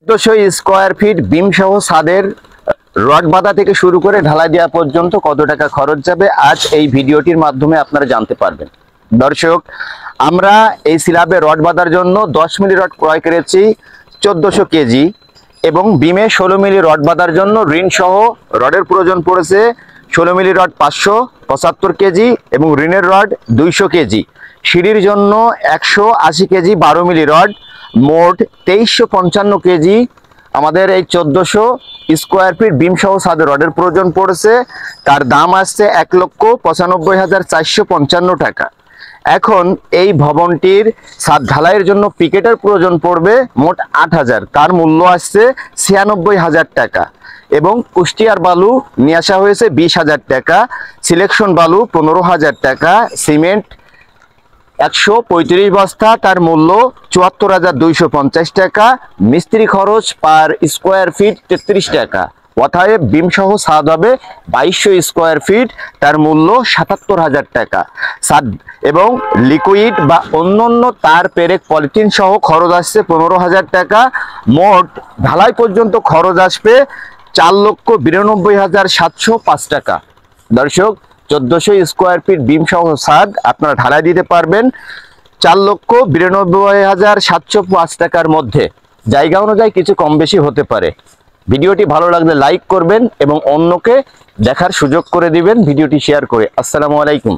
1400 square feet বিম সহ ছাদের rod বাঁধা থেকে শুরু করে ঢালাই দেওয়া পর্যন্ত কত টাকা খরচ যাবে আজ এই ভিডিওটির মাধ্যমে আপনারা জানতে পারবেন। দর্শক, আমরা এই স্ল্যাবে রড বাঁধার জন্য 10 মিলি রড ক্রয় করেছি 1400 কেজি এবং বিমে 16 মিলি রড বাঁধার জন্য রিং সহ রডের প্রয়োজন পড়েছে 16 মিলি রড 575 কেজি এবং রিনের রড 200 কেজি। সিঁড়ির জন্য 180 কেজি 12 মিলি রড, মোট 2355 কেজি আমাদের এই 1400 স্কোয়ার ফিট বিম সহ ছাদের রডের প্রয়োজন পড়েছে। তার দাম আসছে 1,95,455 টাকা। এখন এই ভবনটির ছাদ ঢালাইয়ের জন্য পিকেটের প্রয়োজন পড়বে মোট 8,000, তার মূল্য আসছে 96,000 টাকা এবং কুষ্টিয়ার বালু নিয়ে আসা হয়েছে 20,000 টাকা, সিলেকশন বালু 15,000 টাকা, সিমেন্ট 135 বস্তা, তার মূল্য 74,250 টাকা, মিস্ত্রি খরচ পার স্কোয়ার ফিট 33 টাকা। অতএব বিম সহ ছাদ হবে 2200 স্কোয়ার ফিট, তার মূল্য 77,000 টাকা। ছাদ এবং লিকুইড বা অন্যান্য তার পেরেক পলিথিন সহ খরচ আসছে 15,000 টাকা। মোট ঢালাই পর্যন্ত খরচ আসবে 4,92,705 টাকা। দর্শক, 1400 স্কোয়ার ফিট বিম সহ ছাদ আপনারা ঢালাই দিতে পারবেন 4,92,705 টাকার মধ্যে। জায়গা অনুযায়ী কিছু কম বেশি হতে পারে। ভিডিওটি ভালো লাগলে লাইক করবেন এবং অন্যকে দেখার সুযোগ করে দিবেন ভিডিওটি শেয়ার করে। আসসালামু আলাইকুম।